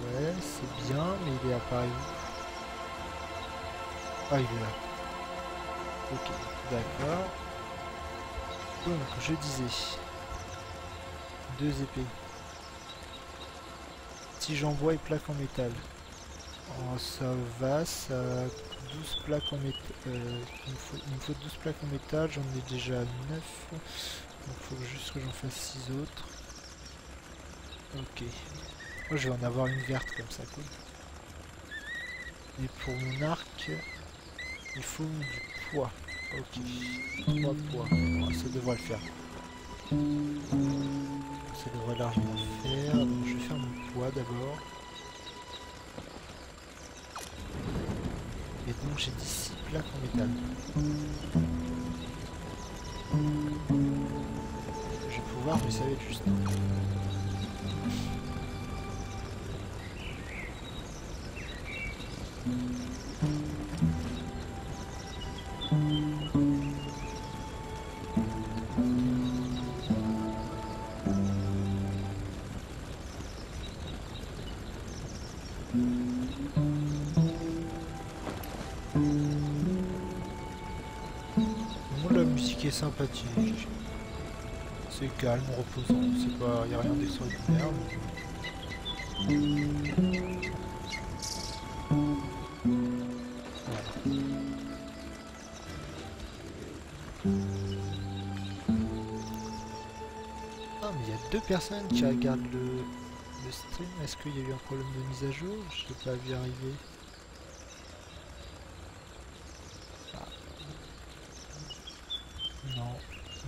Ouais, c'est bien, mais il est à Paris. Ah, il est là. Ok, d'accord. Donc, je disais... 2 épées. Tige en bois et plaques en métal. Oh, ça va, ça... 12 plaques en métal. Il me faut 12 plaques en métal, j'en ai déjà 9. Donc il faut juste que j'en fasse 6 autres. Ok. Moi je vais en avoir une verte comme ça, cool. Et pour mon arc, il faut du poids. Ok. 3 poids. Ouais, ça devrait le faire. Ça devrait largement le faire. Donc je vais faire mon poids d'abord. Et donc j'ai dit 6 plaques en métal. Je vais pouvoir, mais ça va être juste. La musique est sympathique. C'est calme, reposant. C'est pas, y a rien d'extraordinaire. Voilà. Ah, mais il y a 2 personnes qui regardent le stream. Est-ce qu'il y a eu un problème de mise à jour? Je l'ai pas vu arriver. Ah. Non,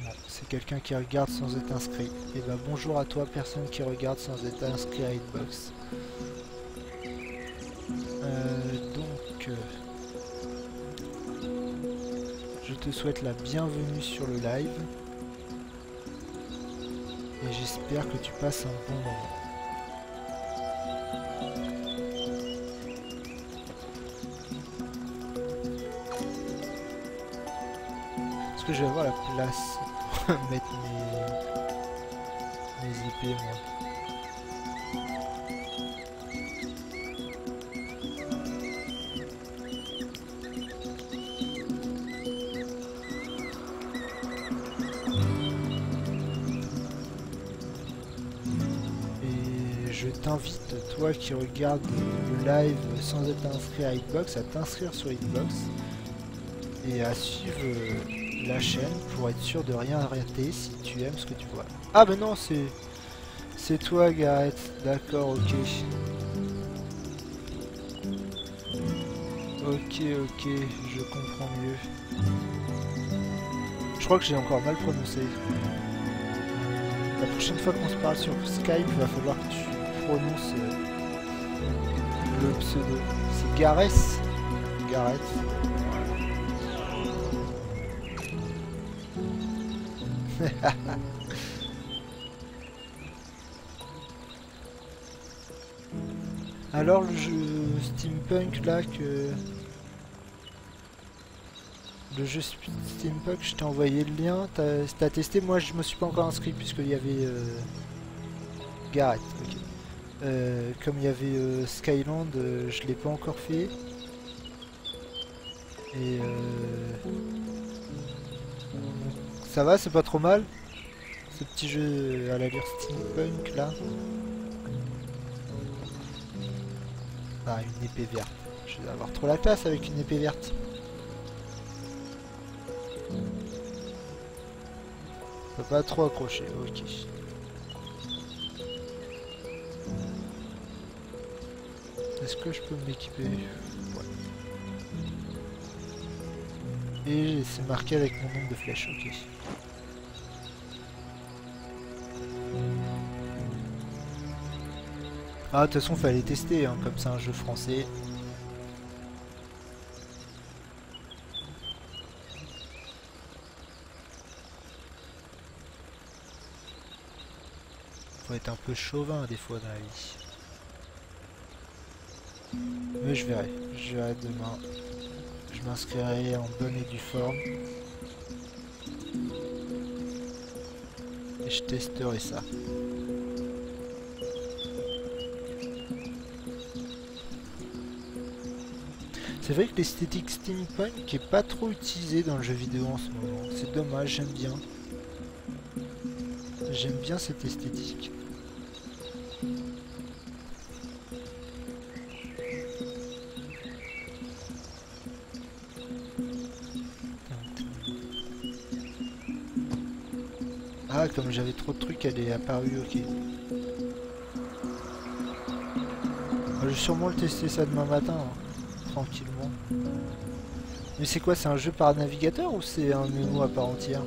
non. c'est quelqu'un qui regarde sans être inscrit. Et bah bonjour à toi, personne qui regarde sans être inscrit à Hitbox. Donc, je te souhaite la bienvenue sur le live. Et j'espère que tu passes un bon moment. Est-ce que je vais avoir la place pour mettre mes épées, moi? Je t'invite, toi qui regardes le live sans être inscrit à Hitbox, à t'inscrire sur Hitbox et à suivre la chaîne pour être sûr de rien rater si tu aimes ce que tu vois. Ah ben non, c'est toi Gareth, d'accord, ok. Ok, je comprends mieux. Je crois que j'ai encore mal prononcé. La prochaine fois qu'on se parle sur Skype, il va falloir que tu prononces le pseudo. C'est Gareth. Gareth. Alors le jeu Steampunk là que... Le jeu Steampunk, je t'ai envoyé le lien, t'as testé, moi je me suis pas encore inscrit puisqu'il y avait Gareth, ok. Comme il y avait Skyland, je l'ai pas encore fait. Et ça va, c'est pas trop mal. Ce petit jeu à l'allure steampunk là. Ah, une épée verte. Je vais avoir trop la classe avec une épée verte. On peut pas trop accrocher, ok. Est-ce que je peux m'équiper? Ouais. Et c'est marqué avec mon nombre de flèches, ok. Ah, de toute façon, fallait tester, hein, comme c'est un jeu français. Faut être un peu chauvin des fois dans la vie. Mais je verrai demain. Je m'inscrirai en bonne et due forme. Et je testerai ça. C'est vrai que l'esthétique steampunk est pas trop utilisée dans le jeu vidéo en ce moment. C'est dommage, j'aime bien. J'aime bien cette esthétique. Ah, comme j'avais trop de trucs, elle est apparue, ok. Je vais sûrement le tester ça demain matin, hein, tranquillement. Mais c'est quoi, c'est un jeu par navigateur ou c'est un MMO à part entière?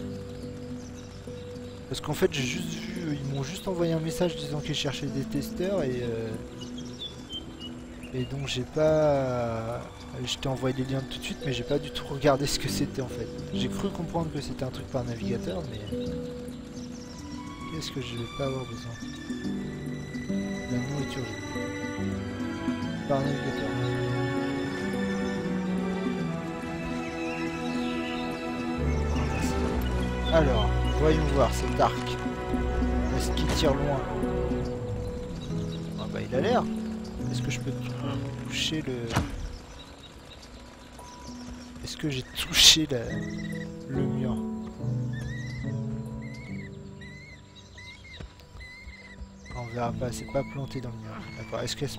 Parce qu'en fait j'ai juste vu, ils m'ont juste envoyé un message disant qu'ils cherchaient des testeurs et donc j'ai pas... Je t'ai envoyé les liens tout de suite mais j'ai pas du tout regardé ce que c'était en fait. J'ai cru comprendre que c'était un truc par navigateur mais... Qu'est-ce que je vais pas avoir besoin? La nourriture. Par navigateur. Alors, voyons voir, c'est Dark. Est-ce qu'il tire loin? Ah bah il a l'air. Est-ce que je peux toucher le... Est-ce que j'ai touché le mur? On verra pas, c'est pas planté dans le mur. D'accord, est-ce qu'elle se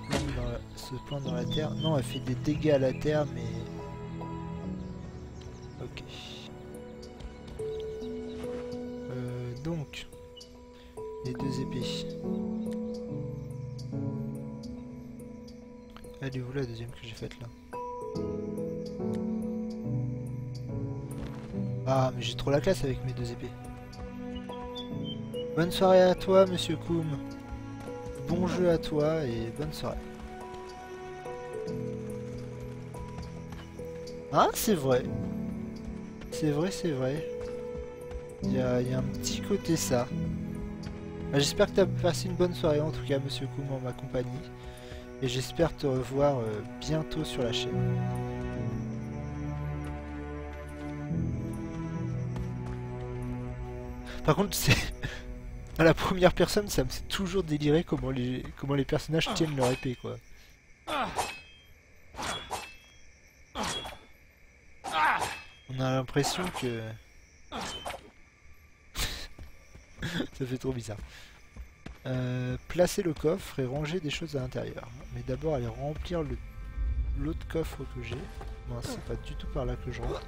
plante dans la terre? Non, elle fait des dégâts à la terre, mais... Ok. Donc, les deux épées. Elle est où la deuxième que j'ai faite là? Ah, mais j'ai trop la classe avec mes deux épées. Bonne soirée à toi, monsieur Koum. Bon jeu à toi et bonne soirée. Ah, c'est vrai. C'est vrai, c'est vrai. Il y a un petit côté ça. Bah, j'espère que tu as passé une bonne soirée, en tout cas, monsieur Koum, en ma compagnie. Et j'espère te revoir bientôt sur la chaîne. Par contre, c'est à la première personne, ça me fait toujours délirer comment les personnages tiennent leur épée, quoi. On a l'impression que... ça fait trop bizarre. Placer le coffre et ranger des choses à l'intérieur. Mais d'abord aller remplir l'autre coffre que j'ai. Non, c'est pas du tout par là que je rentre.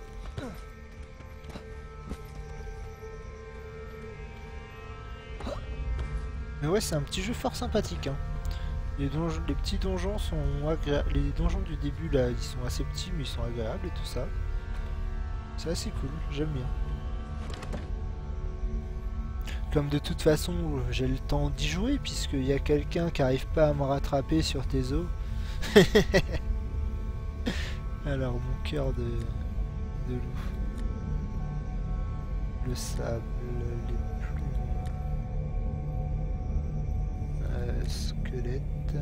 Mais ouais, c'est un petit jeu fort sympathique, hein. Les petits donjons sont agréables. Les donjons du début, là, ils sont assez petits, mais ils sont agréables et tout ça. C'est assez cool, j'aime bien. Comme de toute façon, j'ai le temps d'y jouer, puisqu'il y a quelqu'un qui arrive pas à me rattraper sur tes os. Alors, mon cœur de loup. Le sable, les plumes. Squelette.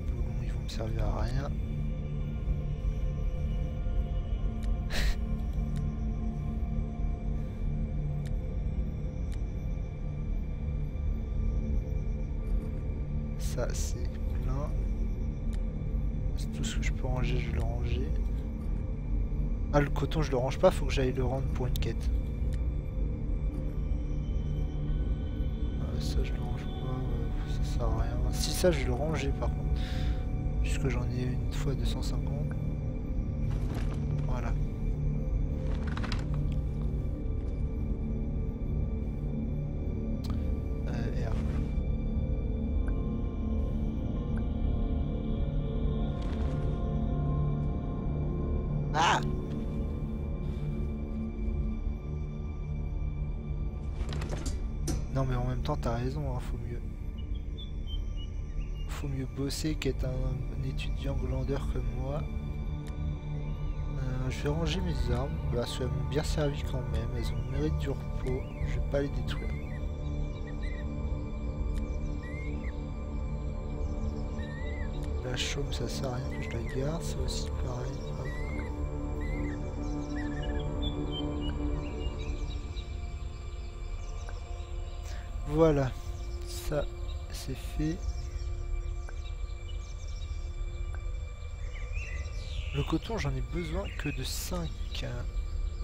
Bon, ils vont me servir à rien. Ça c'est plein. C'est tout ce que je peux ranger, je vais le ranger. Ah, le coton je le range pas, faut que j'aille le rendre pour une quête. Ça je le range pas, ça sert à rien. Si, ça je vais le ranger par contre, puisque j'en ai une fois 250. Voilà. R. Ah! Non mais en même temps t'as raison, hein, faut mieux bosser qu'être un étudiant glandeur comme moi. Je vais ranger mes armes, parce qu'elles m'ont bien servi quand même, elles ont le mérite du repos, je vais pas les détruire. La chaume ça sert à rien que je la garde, ça aussi pareil. Hop. Voilà, ça c'est fait. Le coton j'en ai besoin que de 5.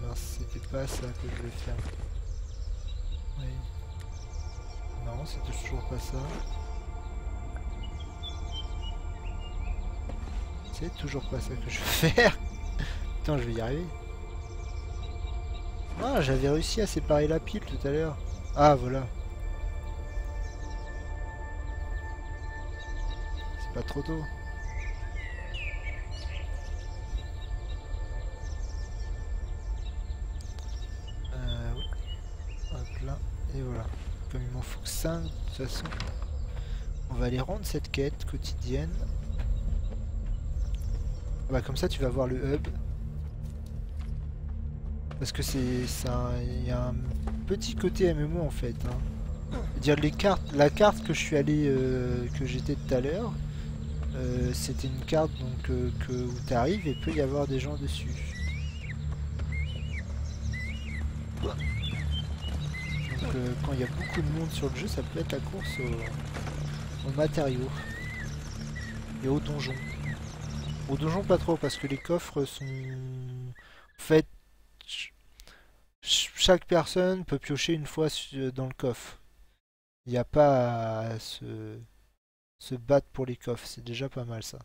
Mince, c'était pas ça que je voulais faire. Oui. Non, c'était toujours pas ça. C'est toujours pas ça que je veux faire. Putain, je vais y arriver. Ah, j'avais réussi à séparer la pile tout à l'heure. Ah, voilà. C'est pas trop tôt. Oui. Hop là. Et voilà. Comme il m'en faut que 5, de toute façon. On va aller rendre cette quête quotidienne. Bah, comme ça, tu vas voir le hub. Parce que c'est ça, il y a un petit côté MMO en fait. Hein. Dire les cartes, la carte que je suis allé, que j'étais tout à l'heure, c'était une carte donc où tu arrives et peut y avoir des gens dessus. Donc quand il y a beaucoup de monde sur le jeu, ça peut être la course aux matériaux et aux donjons. Aux donjons pas trop parce que les coffres sont faits. Chaque personne peut piocher une fois dans le coffre. Il n'y a pas à se battre pour les coffres, c'est déjà pas mal ça.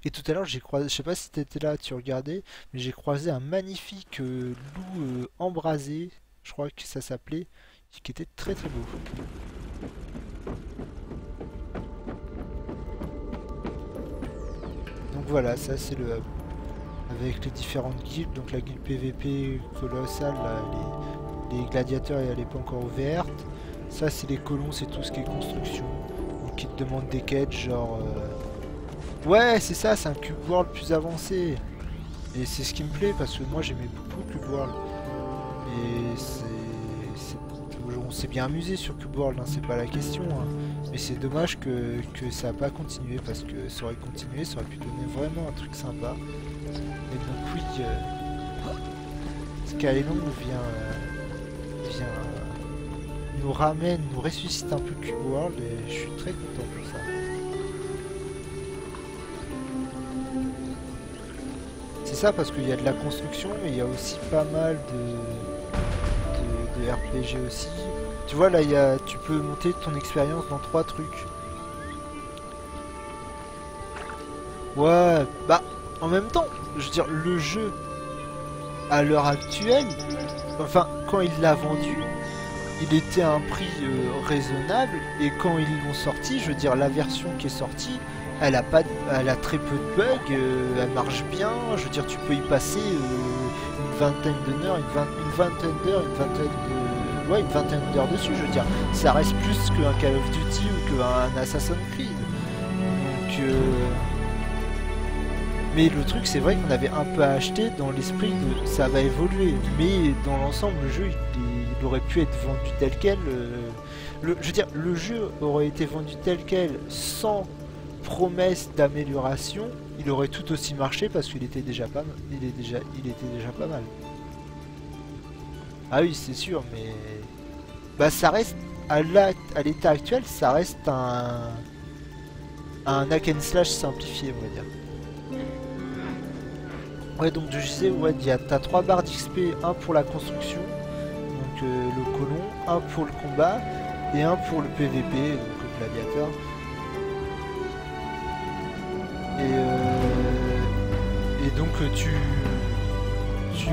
Et tout à l'heure j'ai croisé, je sais pas si t'étais là, tu regardais, mais j'ai croisé un magnifique loup embrasé, je crois que ça s'appelait, qui était très très beau. Donc Donc voilà, ça c'est le hub. Avec les différentes guildes, donc la guilde PVP colossale, là, les gladiateurs et elle n'est pas encore ouverte. Ça c'est les colons, c'est tout ce qui est construction. Donc qui te demandent des quêtes genre... Ouais c'est ça, c'est un Cube World plus avancé. Et c'est ce qui me plaît parce que moi j'aimais beaucoup Cube World. Et on s'est bien amusé sur Cube World, hein, c'est pas la question. Hein. Mais c'est dommage que ça n'a pas continué parce que ça aurait continué, ça aurait pu donner vraiment un truc sympa. Et donc oui, Skylon vient nous ramène, nous ressuscite un peu Cube World et je suis très content pour ça. C'est ça parce qu'il y a de la construction mais il y a aussi pas mal de RPG aussi. Tu vois là tu peux monter ton expérience dans 3 trucs. Ouais, bah en même temps, je veux dire le jeu à l'heure actuelle, enfin quand il l'a vendu, il était à un prix raisonnable et quand ils l'ont sorti, je veux dire la version qui est sortie, elle a très peu de bugs, elle marche bien, je veux dire tu peux y passer une vingtaine d'heures, une vingtaine d'heures dessus, je veux dire, ça reste plus qu'un Call of Duty ou qu'un Assassin's Creed. Donc mais le truc c'est vrai qu'on avait un peu acheté dans l'esprit de ça va évoluer, mais dans l'ensemble le jeu il aurait pu être vendu tel quel. Je veux dire le jeu aurait été vendu tel quel sans promesse d'amélioration, il aurait tout aussi marché parce qu'il était déjà pas mal. Il était déjà pas mal. Ah oui c'est sûr mais bah ça reste à l'état actuel ça reste un hack and slash simplifié on va dire. Ouais donc je disais ouais t'as 3 barres d'XP, un pour la construction, donc le colon, un pour le combat et un pour le PVP, donc le gladiateur. Et donc tu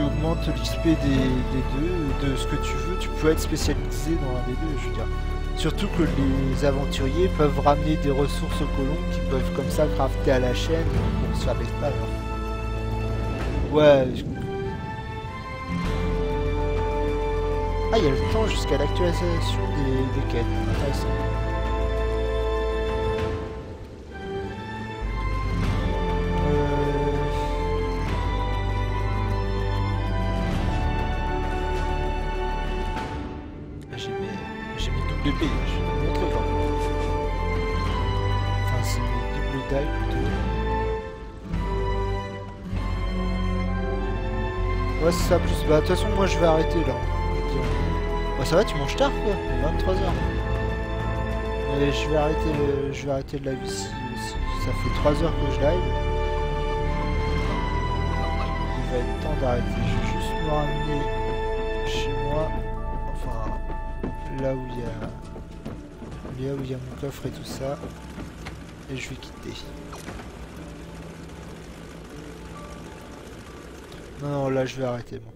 augmentes l'XP des deux, de ce que tu veux, tu peux être spécialisé dans un des deux, je veux dire. Surtout que les aventuriers peuvent ramener des ressources aux colons qui peuvent comme ça crafter à la chaîne pour se faire des spams. Ouais. Ah, il y a le temps jusqu'à l'actualisation des quêtes. Intéressant. J'ai mis double épée, je vais te montrer quand même. Enfin, c'est mes double dague plutôt. Ouais c'est ça plus, bah de toute façon moi je vais arrêter là. Bah ça va tu manges tard quoi, 23 h. Et je vais arrêter le live ici aussi. Ça fait 3 heures que je live. Il va être temps d'arrêter, je vais juste me ramener chez moi. Enfin là où il y a mon coffre et tout ça. Et je vais quitter. Non, là je vais arrêter bon.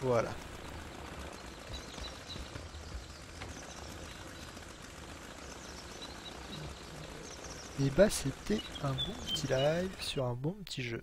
Voilà. Et bah c'était un bon petit live sur un bon petit jeu.